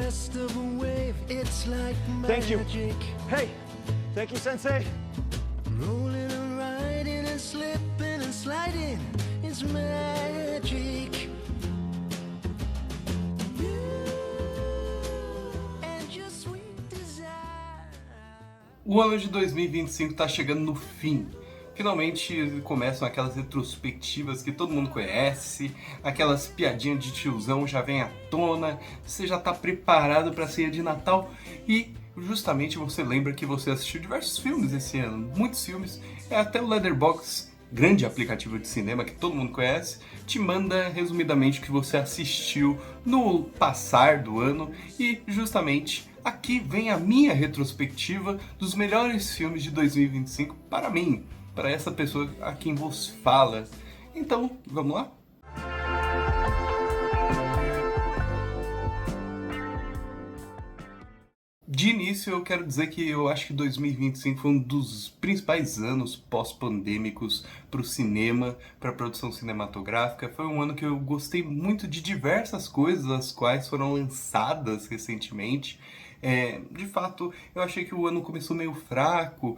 crest of a wave, it's like Thank you. magic. Hey, thank you, Sensei. Rolling and riding and slipping and sliding, it's magic. You and your sweet desire. O ano de 2025 está chegando no fim. Finalmente começam aquelas retrospectivas que todo mundo conhece, aquelas piadinhas de tiozão já vem à tona, você já está preparado para a ceia de Natal e justamente você lembra que você assistiu diversos filmes esse ano, muitos filmes, até o Letterboxd, grande aplicativo de cinema que todo mundo conhece, te manda resumidamente o que você assistiu no passar do ano e justamente aqui vem a minha retrospectiva dos melhores filmes de 2025 para mim, para essa pessoa a quem vos fala. Então, vamos lá? De início, eu quero dizer que eu acho que 2025 foi um dos principais anos pós-pandêmicos para o cinema, para a produção cinematográfica. Foi um ano que eu gostei muito de diversas coisas, as quais foram lançadas recentemente. De fato, eu achei que o ano começou meio fraco,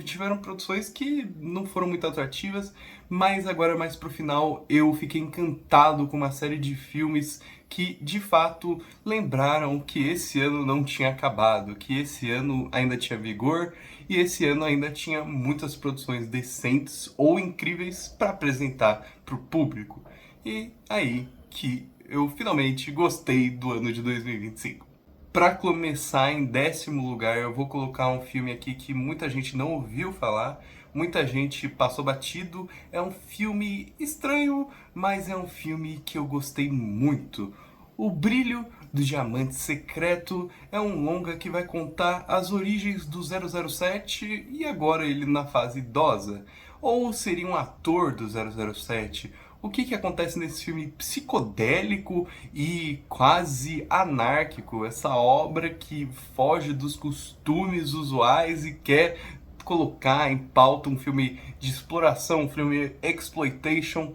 tiveram produções que não foram muito atrativas, mas agora mais pro final eu fiquei encantado com uma série de filmes que de fato lembraram que esse ano não tinha acabado, que esse ano ainda tinha vigor e esse ano ainda tinha muitas produções decentes ou incríveis para apresentar pro público. E aí que eu finalmente gostei do ano de 2025. Para começar, em 10º lugar, eu vou colocar um filme aqui que muita gente não ouviu falar, muita gente passou batido. É um filme estranho, mas é um filme que eu gostei muito. O Brilho do Diamante Secreto é um longa que vai contar as origens do 007 e agora ele na fase idosa. Ou seria um ator do 007? O que acontece nesse filme psicodélico e quase anárquico? Essa obra que foge dos costumes usuais e quer colocar em pauta um filme de exploração, um filme exploitation,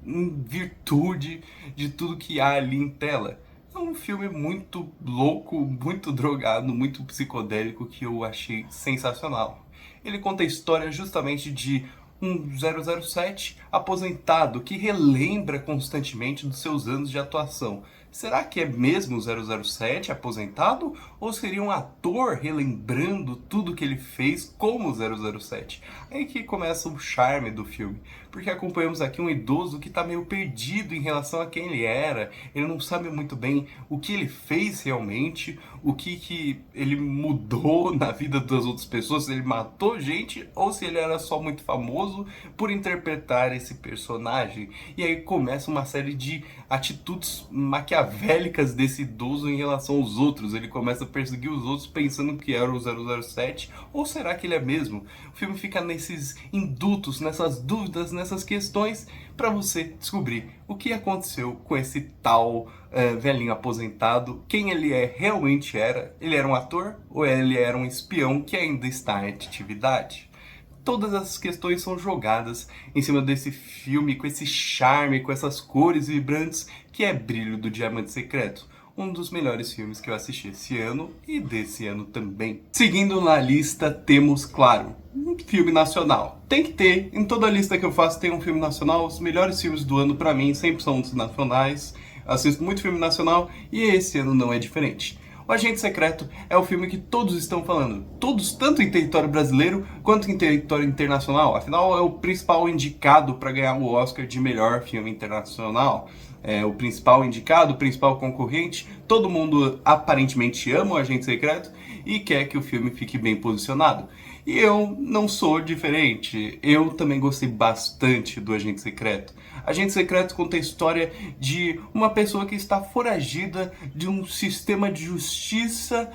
em virtude de tudo que há ali em tela. É um filme muito louco, muito drogado, muito psicodélico que eu achei sensacional. Ele conta a história justamente de um 007 aposentado que relembra constantemente dos seus anos de atuação. Será que é mesmo o 007 aposentado? Ou seria um ator relembrando tudo que ele fez como o 007? Aí que começa o charme do filme, porque acompanhamos aqui um idoso que está meio perdido em relação a quem ele era, ele não sabe muito bem o que ele fez realmente, o que ele mudou na vida das outras pessoas, se ele matou gente ou se ele era só muito famoso por interpretar esse personagem. E aí começa uma série de atitudes maquiavélicas desse idoso em relação aos outros. Ele começa a perseguir os outros pensando que era o 007, ou será que ele é mesmo? O filme fica nesses indutos, nessas dúvidas, nessas questões, para você descobrir o que aconteceu com esse tal velhinho aposentado, quem ele realmente era. Ele era um ator ou ele era um espião que ainda está em atividade? Todas essas questões são jogadas em cima desse filme, com esse charme, com essas cores vibrantes, que é Brilho do Diamante Secreto. Um dos melhores filmes que eu assisti esse ano e desse ano também. Seguindo na lista, temos, claro, um filme nacional. Tem que ter, em toda a lista que eu faço tem um filme nacional. Os melhores filmes do ano pra mim sempre são os nacionais. Assisto muito filme nacional e esse ano não é diferente. O Agente Secreto é o filme que todos estão falando. Todos, tanto em território brasileiro quanto em território internacional. Afinal, é o principal indicado para ganhar o Oscar de melhor filme internacional. É o principal indicado, o principal concorrente. Todo mundo aparentemente ama o Agente Secreto e quer que o filme fique bem posicionado. E eu não sou diferente. Eu também gostei bastante do Agente Secreto. Agente Secreto conta a história de uma pessoa que está foragida de um sistema de justiça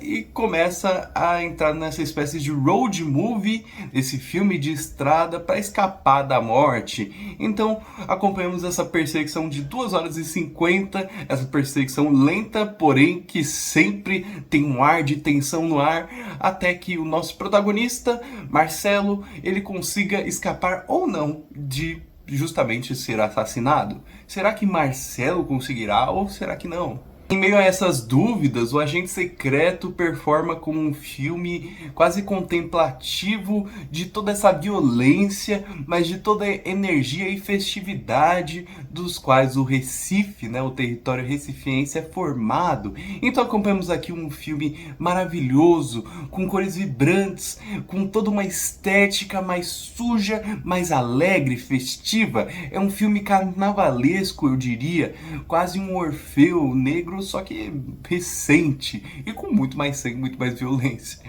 e começa a entrar nessa espécie de road movie, esse filme de estrada para escapar da morte. Então acompanhamos essa perseguição de 2 horas e 50, essa perseguição lenta, porém que sempre tem um ar de tensão no ar, até que o nosso protagonista, Marcelo, ele consiga escapar ou não de justamente ser assassinado. Será que Marcelo conseguirá ou será que não? Em meio a essas dúvidas, o Agente Secreto performa como um filme quase contemplativo de toda essa violência, mas de toda a energia e festividade dos quais o Recife, né, o território recifiense é formado. Então acompanhamos aqui um filme maravilhoso, com cores vibrantes, com toda uma estética mais suja, mais alegre, festiva. É um filme carnavalesco, eu diria, quase um Orfeu negro, só que recente e com muito mais sangue, muito mais violência.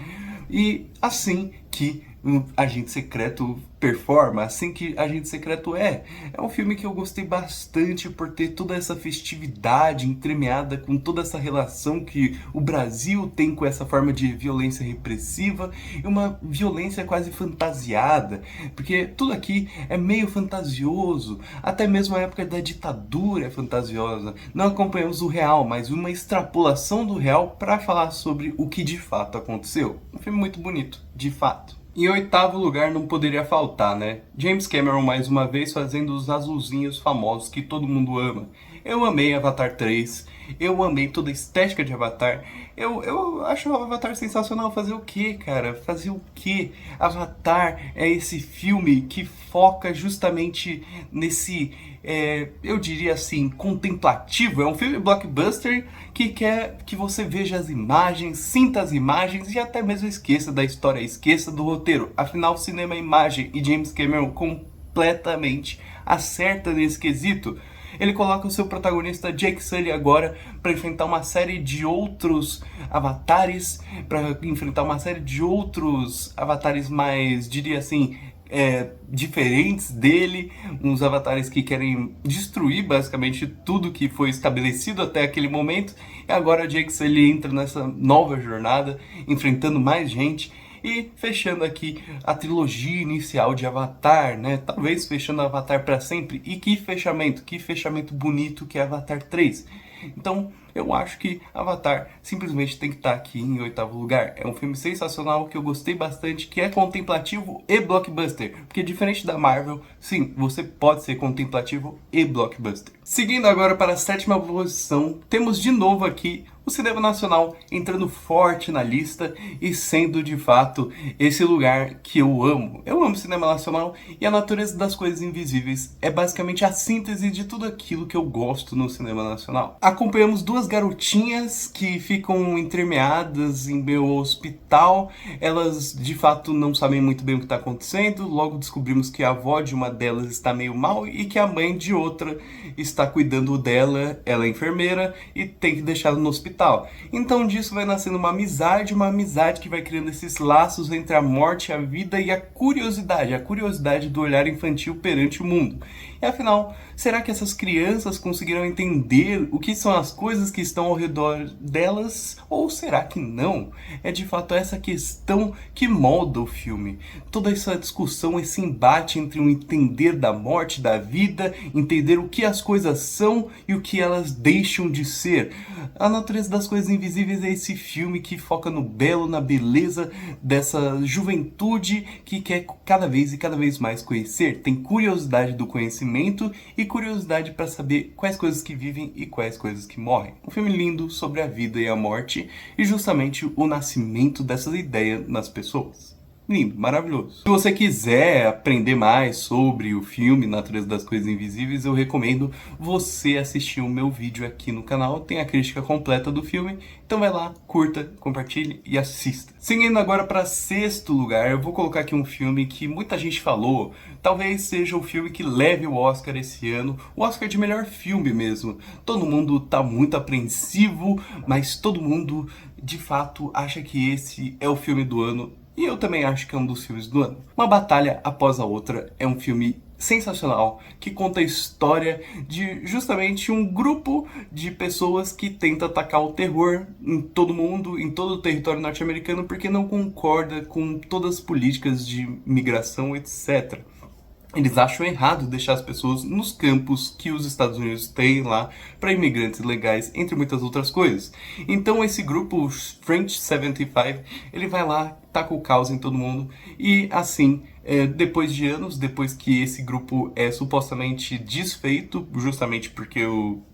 E assim que Agente Secreto performa, assim que Agente Secreto é. É um filme que eu gostei bastante por ter toda essa festividade entremeada com toda essa relação que o Brasil tem com essa forma de violência repressiva e uma violência quase fantasiada, porque tudo aqui é meio fantasioso, até mesmo a época da ditadura é fantasiosa. Não acompanhamos o real, mas uma extrapolação do real para falar sobre o que de fato aconteceu. Um filme muito bonito, de fato. Em oitavo lugar não poderia faltar, né? James Cameron mais uma vez fazendo os azulzinhos famosos que todo mundo ama. Eu amei Avatar 3, eu amei toda a estética de Avatar. Eu acho o Avatar sensacional. Fazer o quê, cara? Fazer o quê? Avatar é esse filme que foca justamente nesse, eu diria assim, contemplativo. É um filme blockbuster que quer que você veja as imagens, sinta as imagens e até mesmo esqueça da história, esqueça do roteiro. Afinal, cinema é imagem e James Cameron completamente acerta nesse quesito. Ele coloca o seu protagonista Jake Sully agora para enfrentar uma série de outros avatares, para enfrentar uma série de outros avatares mais, diria assim, diferentes dele, uns avatares que querem destruir basicamente tudo que foi estabelecido até aquele momento, e agora Jake Sully entra nessa nova jornada, enfrentando mais gente, e fechando aqui a trilogia inicial de Avatar, né? Talvez fechando Avatar para sempre. E que fechamento bonito que é Avatar 3. Então, eu acho que Avatar simplesmente tem que estar aqui em oitavo lugar. É um filme sensacional que eu gostei bastante, que é contemplativo e blockbuster. Porque diferente da Marvel, sim, você pode ser contemplativo e blockbuster. Seguindo agora para a sétima posição, temos de novo aqui o cinema nacional entrando forte na lista e sendo de fato esse lugar que eu amo. Eu amo cinema nacional e A Natureza das Coisas Invisíveis é basicamente a síntese de tudo aquilo que eu gosto no cinema nacional. Acompanhamos duas garotinhas que ficam entremeadas em meu hospital. Elas de fato não sabem muito bem o que está acontecendo. Logo descobrimos que a avó de uma delas está meio mal e que a mãe de outra está cuidando dela. Ela é enfermeira e tem que deixá-la no hospital. Então disso vai nascendo uma amizade que vai criando esses laços entre a morte, a vida e a curiosidade do olhar infantil perante o mundo. E afinal, será que essas crianças conseguirão entender o que são as coisas que estão ao redor delas? Ou será que não? É de fato essa questão que molda o filme. Toda essa discussão, esse embate entre o entender da morte, da vida, entender o que as coisas são e o que elas deixam de ser. A Natureza das Coisas Invisíveis é esse filme que foca no belo, na beleza dessa juventude que quer cada vez mais conhecer. Tem curiosidade do conhecimento e curiosidade para saber quais coisas que vivem e quais coisas que morrem. Um filme lindo sobre a vida e a morte e justamente o nascimento dessas ideias nas pessoas. Lindo, maravilhoso. Se você quiser aprender mais sobre o filme Natureza das Coisas Invisíveis, eu recomendo você assistir o meu vídeo aqui no canal. Tem a crítica completa do filme. Então vai lá, curta, compartilhe e assista. Seguindo agora para sexto lugar, eu vou colocar aqui um filme que muita gente falou. Talvez seja o filme que leve o Oscar esse ano. O Oscar de melhor filme mesmo. Todo mundo tá muito apreensivo, mas todo mundo de fato acha que esse é o filme do ano. E eu também acho que é um dos filmes do ano. Uma Batalha Após a Outra é um filme sensacional que conta a história de justamente um grupo de pessoas que tenta atacar o terror em todo mundo, em todo o território norte-americano, porque não concorda com todas as políticas de migração, etc. Eles acham errado deixar as pessoas nos campos que os Estados Unidos têm lá para imigrantes legais, entre muitas outras coisas. Então esse grupo, o French 75, ele vai lá, taca o caos em todo mundo e assim depois de anos, depois que esse grupo é supostamente desfeito, justamente porque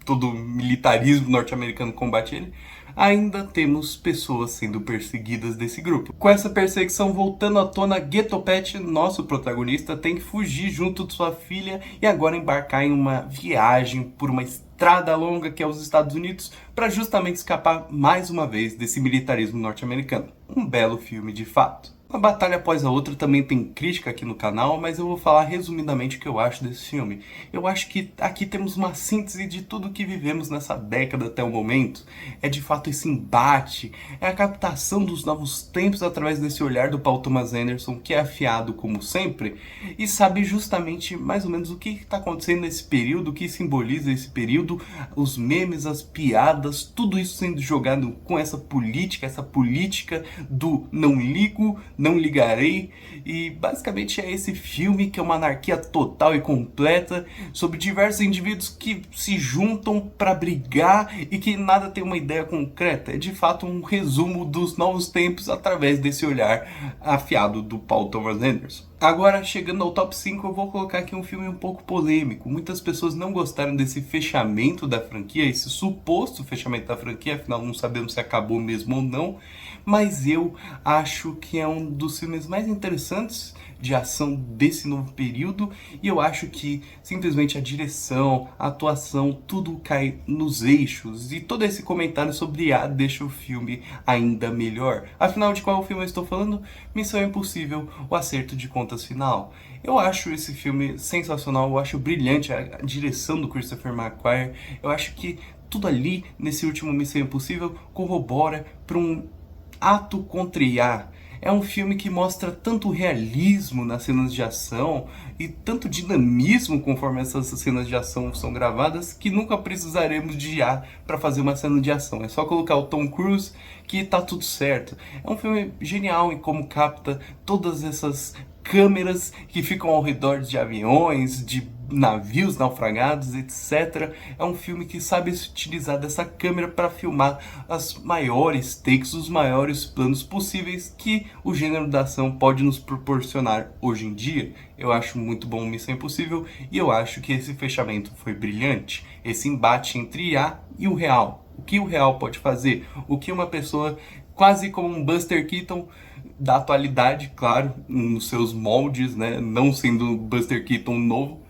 todo o militarismo norte-americano combate ele, ainda temos pessoas sendo perseguidas desse grupo. Com essa perseguição voltando à tona, Getopet, nosso protagonista, tem que fugir junto de sua filha e agora embarcar em uma viagem por uma estrada longa que é os Estados Unidos para justamente escapar mais uma vez desse militarismo norte-americano. Um belo filme de fato. Uma batalha após a outra também tem crítica aqui no canal, mas eu vou falar resumidamente o que eu acho desse filme. Eu acho que aqui temos uma síntese de tudo que vivemos nessa década até o momento. É de fato esse embate, é a captação dos novos tempos através desse olhar do Paul Thomas Anderson, que é afiado como sempre, e sabe justamente mais ou menos o que está acontecendo nesse período, o que simboliza esse período, os memes, as piadas, tudo isso sendo jogado com essa política do não ligo, não ligarei, e basicamente é esse filme que é uma anarquia total e completa sobre diversos indivíduos que se juntam para brigar e que nada tem uma ideia concreta. É de fato um resumo dos novos tempos através desse olhar afiado do Paul Thomas Anderson. Agora, chegando ao top 5, eu vou colocar aqui um filme um pouco polêmico. Muitas pessoas não gostaram desse fechamento da franquia, esse suposto fechamento da franquia, afinal não sabemos se acabou mesmo ou não, mas eu acho que é um dos filmes mais interessantes de ação desse novo período, e eu acho que simplesmente a direção, a atuação, tudo cai nos eixos, e todo esse comentário sobre IA deixa o filme ainda melhor. Afinal, de qual filme eu estou falando? Missão Impossível, o acerto de contas final. Eu acho esse filme sensacional, eu acho brilhante a direção do Christopher McQuarrie, eu acho que tudo ali nesse último Missão Impossível corrobora para um ato contra IA. É um filme que mostra tanto realismo nas cenas de ação e tanto dinamismo conforme essas cenas de ação são gravadas, que nunca precisaremos de IA para fazer uma cena de ação. É só colocar o Tom Cruise que tá tudo certo. É um filme genial em como capta todas essas câmeras que ficam ao redor de aviões, de navios naufragados, etc. É um filme que sabe se utilizar dessa câmera para filmar as maiores takes, os maiores planos possíveis que o gênero da ação pode nos proporcionar hoje em dia. Eu acho muito bom Missão Impossível e eu acho que esse fechamento foi brilhante. Esse embate entre IA e o real. O que o real pode fazer? O que uma pessoa quase como um Buster Keaton da atualidade, claro, nos seus moldes, né? Não sendo Buster Keaton novo,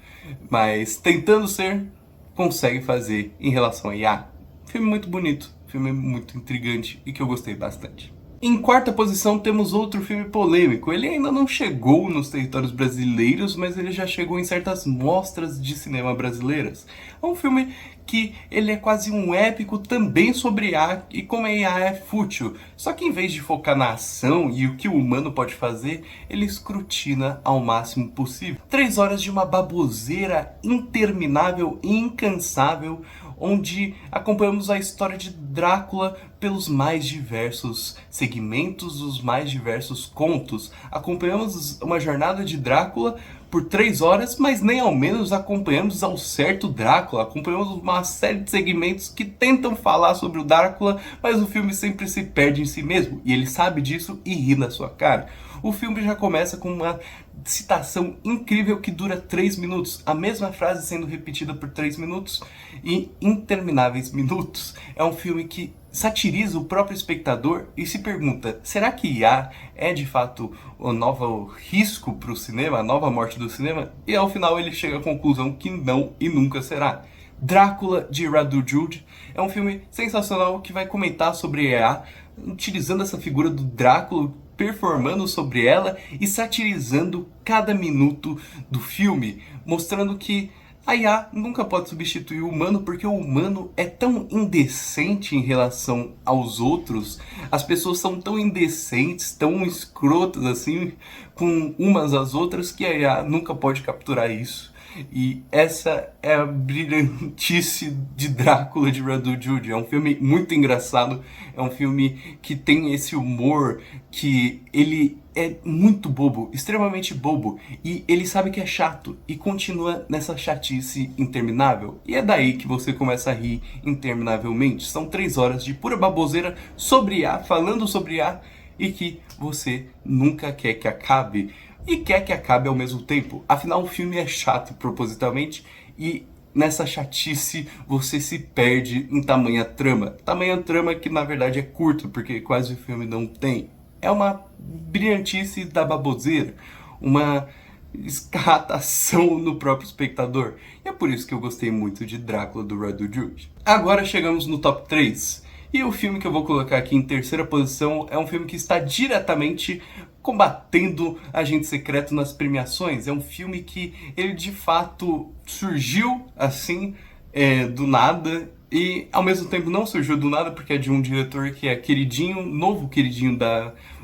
mas tentando ser, consegue fazer em relação a IA. Filme muito bonito, filme muito intrigante e que eu gostei bastante. Em quarta posição temos outro filme polêmico. Ele ainda não chegou nos territórios brasileiros, mas ele já chegou em certas mostras de cinema brasileiras. É um filme que ele é quase um épico também sobre IA e como a IA é fútil. Só que em vez de focar na ação e o que o humano pode fazer, ele escrutina ao máximo possível. 3 horas de uma baboseira interminável e incansável, onde acompanhamos a história de Drácula pelos mais diversos segmentos, os mais diversos contos. Acompanhamos uma jornada de Drácula por 3 horas, mas nem ao menos acompanhamos ao certo Drácula. Acompanhamos uma série de segmentos que tentam falar sobre o Drácula, mas o filme sempre se perde em si mesmo, e ele sabe disso e ri na sua cara. O filme já começa com uma citação incrível que dura 3 minutos, a mesma frase sendo repetida por 3 minutos e intermináveis minutos. É um filme que satiriza o próprio espectador e se pergunta, será que IA é de fato o novo risco para o cinema, a nova morte do cinema? E ao final ele chega à conclusão que não e nunca será. Drácula, de Radu Jude, é um filme sensacional que vai comentar sobre a IA, utilizando essa figura do Drácula, performando sobre ela e satirizando cada minuto do filme, mostrando que a IA nunca pode substituir o humano, porque o humano é tão indecente em relação aos outros, as pessoas são tão indecentes, tão escrotas assim com umas às outras, que a IA nunca pode capturar isso. E essa é a brilhantice de Drácula de Radu Jude. É um filme muito engraçado, é um filme que tem esse humor que ele é muito bobo, extremamente bobo, e ele sabe que é chato e continua nessa chatice interminável. E é daí que você começa a rir interminavelmente. São 3 horas de pura baboseira sobre IA, falando sobre IA, e que você nunca quer que acabe. e quer que acabe ao mesmo tempo. Afinal, o filme é chato propositalmente e nessa chatice você se perde em tamanha trama. Tamanha trama que na verdade é curta, porque quase o filme não tem. É uma brilhantice da baboseira, uma escarratação no próprio espectador. E é por isso que eu gostei muito de Drácula do Radu Jude. Agora chegamos no top 3. E o filme que eu vou colocar aqui em terceira posição é um filme que está diretamente combatendo agente secreto nas premiações. É um filme que ele de fato surgiu assim, do nada, e ao mesmo tempo não surgiu do nada porque é de um diretor que é queridinho, novo queridinho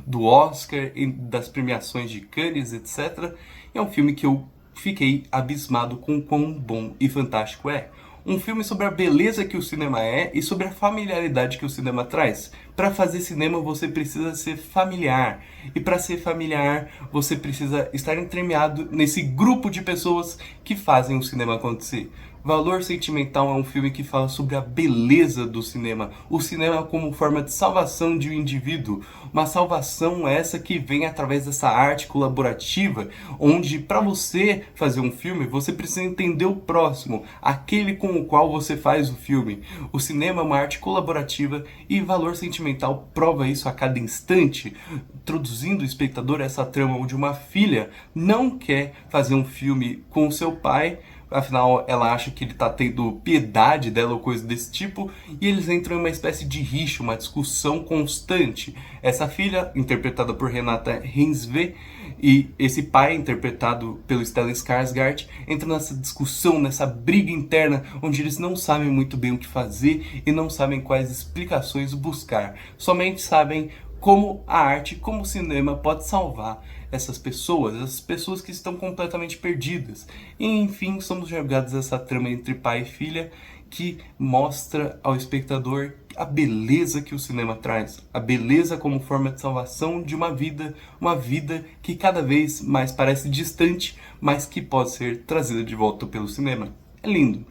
do Oscar e das premiações de Cannes, etc. E é um filme que eu fiquei abismado com o quão bom e fantástico é. Um filme sobre a beleza que o cinema é e sobre a familiaridade que o cinema traz. Para fazer cinema você precisa ser familiar. E para ser familiar você precisa estar entremeado nesse grupo de pessoas que fazem o cinema acontecer. Valor Sentimental é um filme que fala sobre a beleza do cinema. O cinema como forma de salvação de um indivíduo. Uma salvação essa que vem através dessa arte colaborativa, onde para você fazer um filme, você precisa entender o próximo, aquele com o qual você faz o filme. O cinema é uma arte colaborativa e Valor Sentimental prova isso a cada instante, introduzindo o espectador a essa trama onde uma filha não quer fazer um filme com o seu pai. Afinal, ela acha que ele tá tendo piedade dela ou coisa desse tipo, e eles entram em uma espécie de rixa, uma discussão constante. Essa filha, interpretada por Renata Reinsve, e esse pai, interpretado pelo Stellan Skarsgård, entram nessa discussão, nessa briga interna, onde eles não sabem muito bem o que fazer e não sabem quais explicações buscar. Somente sabem como a arte, como o cinema pode salvar essas pessoas que estão completamente perdidas. E enfim, somos jogados essa trama entre pai e filha que mostra ao espectador a beleza que o cinema traz, a beleza como forma de salvação de uma vida que cada vez mais parece distante, mas que pode ser trazida de volta pelo cinema. É lindo.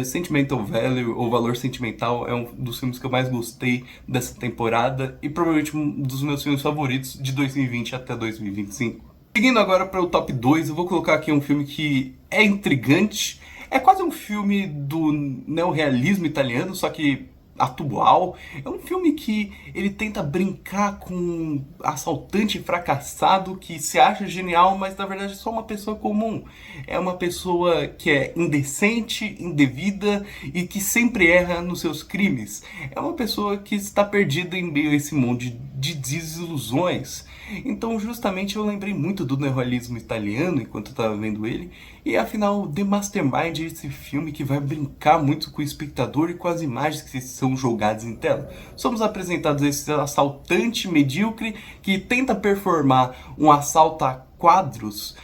Sentimental Value, ou Valor Sentimental, é um dos filmes que eu mais gostei dessa temporada e provavelmente um dos meus filmes favoritos de 2020 até 2025. Seguindo agora para o top 2, eu vou colocar aqui um filme que é intrigante, é quase um filme do neorrealismo italiano, só que atual. É um filme que ele tenta brincar com um assaltante fracassado que se acha genial, mas na verdade é só uma pessoa comum. É uma pessoa que é indecente, indevida e que sempre erra nos seus crimes. É uma pessoa que está perdida em meio a esse mundo de desilusões. Então justamente eu lembrei muito do neorrealismo italiano enquanto eu estava vendo ele. E afinal, The Mastermind é esse filme que vai brincar muito com o espectador e com as imagens que são jogadas em tela. Somos apresentados a esse assaltante medíocre que tenta performar um assalto a quadros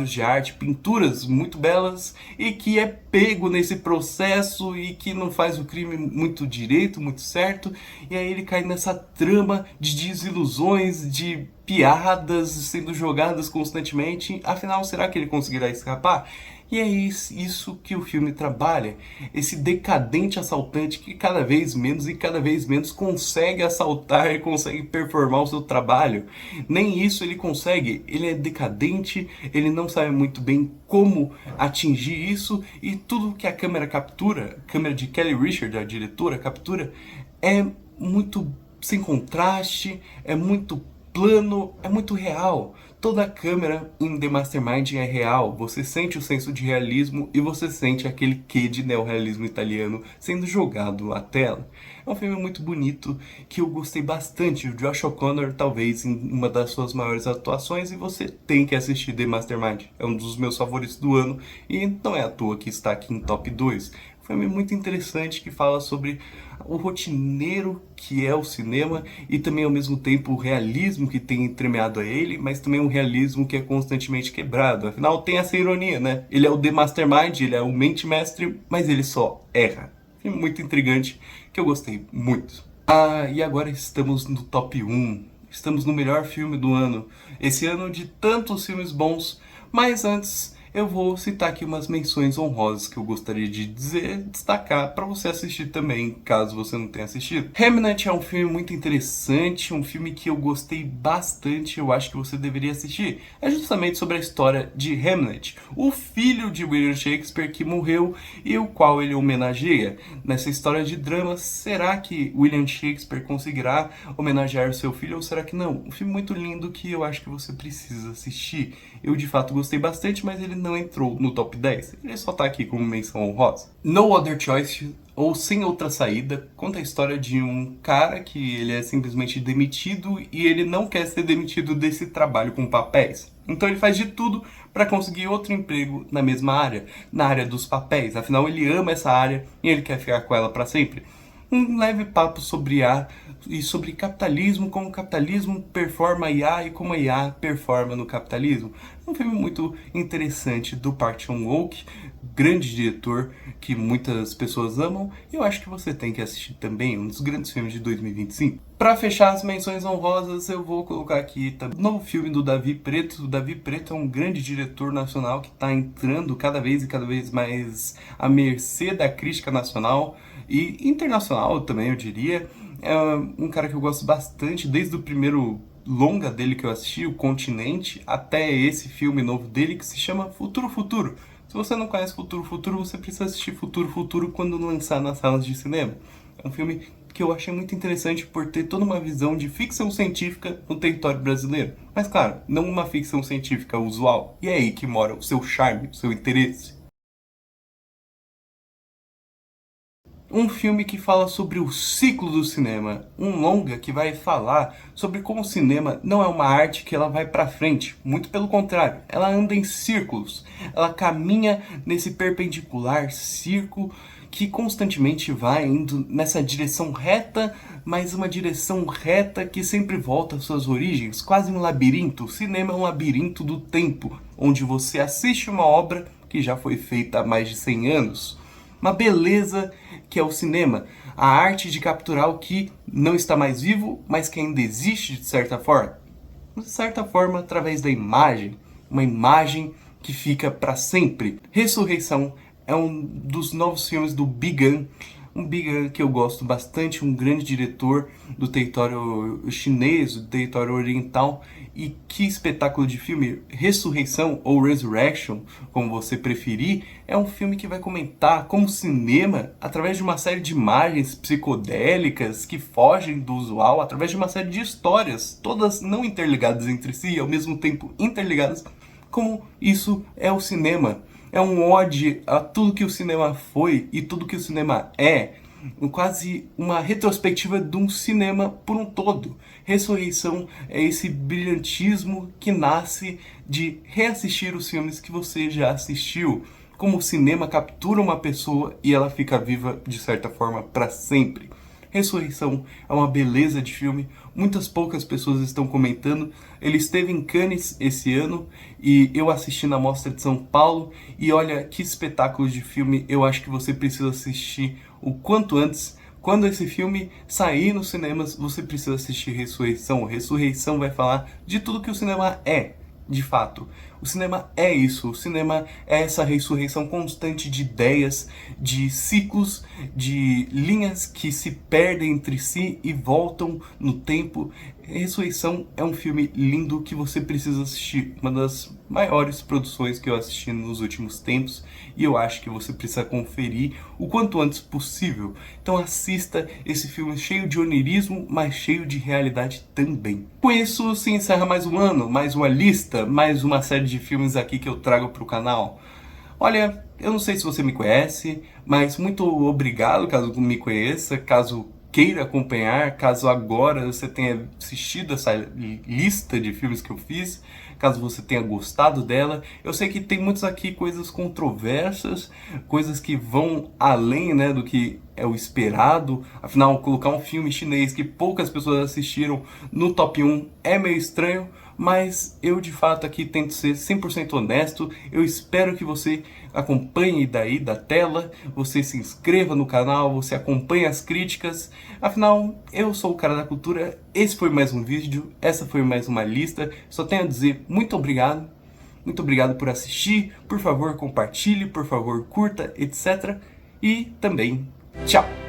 de arte, pinturas muito belas, e que é pego nesse processo e que não faz o crime muito direito, muito certo, e aí ele cai nessa trama de desilusões, de piadas sendo jogadas constantemente. Afinal, será que ele conseguirá escapar? E é isso que o filme trabalha, esse decadente assaltante que cada vez menos consegue assaltar e consegue performar o seu trabalho. Nem isso ele consegue, ele é decadente, ele não sabe muito bem como atingir isso, e tudo que a câmera captura, a câmera de Kelly Reichardt, a diretora, captura, é muito sem contraste, é muito plano, é muito real. Toda a câmera em The Mastermind é real, você sente o senso de realismo e você sente aquele quê de neorrealismo italiano sendo jogado à tela. É um filme muito bonito, que eu gostei bastante. O Josh O'Connor talvez em uma das suas maiores atuações, e você tem que assistir The Mastermind. É um dos meus favoritos do ano e não é à toa que está aqui em top 2. Um filme muito interessante que fala sobre o rotineiro que é o cinema e também ao mesmo tempo o realismo que tem entremeado a ele, mas também um realismo que é constantemente quebrado. Afinal, tem essa ironia, né? Ele é o The Mastermind, ele é o mente mestre, mas ele só erra. Filme muito intrigante que eu gostei muito. E agora estamos no top 1. Estamos no melhor filme do ano. Esse ano de tantos filmes bons, mas antes eu vou citar aqui umas menções honrosas que eu gostaria de destacar para você assistir também, caso você não tenha assistido. Hamnet é um filme muito interessante, um filme que eu gostei bastante, eu acho que você deveria assistir. É justamente sobre a história de Hamlet, o filho de William Shakespeare que morreu e o qual ele homenageia. Nessa história de drama, será que William Shakespeare conseguirá homenagear o seu filho ou será que não? Um filme muito lindo que eu acho que você precisa assistir. Eu de fato gostei bastante, mas ele não entrou no top 10. Ele só tá aqui como menção honrosa. No Other Choice, ou Sem Outra Saída, conta a história de um cara que ele é simplesmente demitido e ele não quer ser demitido desse trabalho com papéis. Então ele faz de tudo para conseguir outro emprego na mesma área, na área dos papéis. Afinal, ele ama essa área e ele quer ficar com ela para sempre. Um leve papo sobre IA e sobre capitalismo, como o capitalismo performa a IA e como a IA performa no capitalismo. Um filme muito interessante do Park Chan-wook, grande diretor que muitas pessoas amam, e eu acho que você tem que assistir também, um dos grandes filmes de 2025. Para fechar as menções honrosas, eu vou colocar aqui o novo filme do Davi Preto. O Davi Preto é um grande diretor nacional que está entrando cada vez mais à mercê da crítica nacional e internacional também, eu diria. É um cara que eu gosto bastante, desde o primeiro longa dele que eu assisti, O Continente, até esse filme novo dele que se chama Futuro Futuro. Se você não conhece Futuro Futuro, você precisa assistir Futuro Futuro quando lançar nas salas de cinema. É um filme que eu achei muito interessante por ter toda uma visão de ficção científica no território brasileiro. Mas claro, não uma ficção científica usual. E é aí que mora o seu charme, o seu interesse. Um filme que fala sobre o ciclo do cinema, um longa que vai falar sobre como o cinema não é uma arte que ela vai para frente, muito pelo contrário, ela anda em círculos, ela caminha nesse perpendicular círculo que constantemente vai indo nessa direção reta, mas uma direção reta que sempre volta às suas origens, quase um labirinto. O cinema é um labirinto do tempo, onde você assiste uma obra que já foi feita há mais de 100 anos. Uma beleza que é o cinema, a arte de capturar o que não está mais vivo, mas que ainda existe de certa forma. De certa forma, através da imagem, uma imagem que fica para sempre. Ressurreição é um dos novos filmes do Bigan, um Bigan que eu gosto bastante, um grande diretor do território chinês, do território oriental, e que espetáculo de filme! Ressurreição ou Resurrection, como você preferir, é um filme que vai comentar como o cinema, através de uma série de imagens psicodélicas que fogem do usual, através de uma série de histórias, todas não interligadas entre si e ao mesmo tempo interligadas, como isso é o cinema. É um ode a tudo que o cinema foi e tudo que o cinema é. Quase uma retrospectiva de um cinema por um todo. Ressurreição é esse brilhantismo que nasce de reassistir os filmes que você já assistiu. Como o cinema captura uma pessoa e ela fica viva de certa forma para sempre. Ressurreição é uma beleza de filme, muitas poucas pessoas estão comentando. Ele esteve em Cannes esse ano e eu assisti na Mostra de São Paulo e olha que espetáculo de filme, eu acho que você precisa assistir o quanto antes. Quando esse filme sair nos cinemas, você precisa assistir Ressurreição. Ressurreição vai falar de tudo que o cinema é. De fato, o cinema é isso, o cinema é essa ressurreição constante de ideias, de ciclos, de linhas que se perdem entre si e voltam no tempo. Ressurreição é um filme lindo que você precisa assistir, uma das maiores produções que eu assisti nos últimos tempos e eu acho que você precisa conferir o quanto antes possível. Então assista esse filme cheio de onirismo, mas cheio de realidade também. Com isso se encerra mais um ano, mais uma lista, mais uma série de filmes aqui que eu trago para o canal. Olha, eu não sei se você me conhece, mas muito obrigado caso me conheça, caso queira acompanhar, caso agora você tenha assistido essa lista de filmes que eu fiz, caso você tenha gostado dela. Eu sei que tem muitos aqui coisas controversas, coisas que vão além, né, do que é o esperado. Afinal, colocar um filme chinês que poucas pessoas assistiram no top 1 é meio estranho, mas eu de fato aqui tento ser 100% honesto. Eu espero que você acompanhe daí da tela, você se inscreva no canal, você acompanhe as críticas. Afinal, eu sou o cara da cultura, esse foi mais um vídeo, essa foi mais uma lista. Só tenho a dizer muito obrigado. Muito obrigado por assistir. Por favor, compartilhe, por favor, curta, etc. E também, tchau!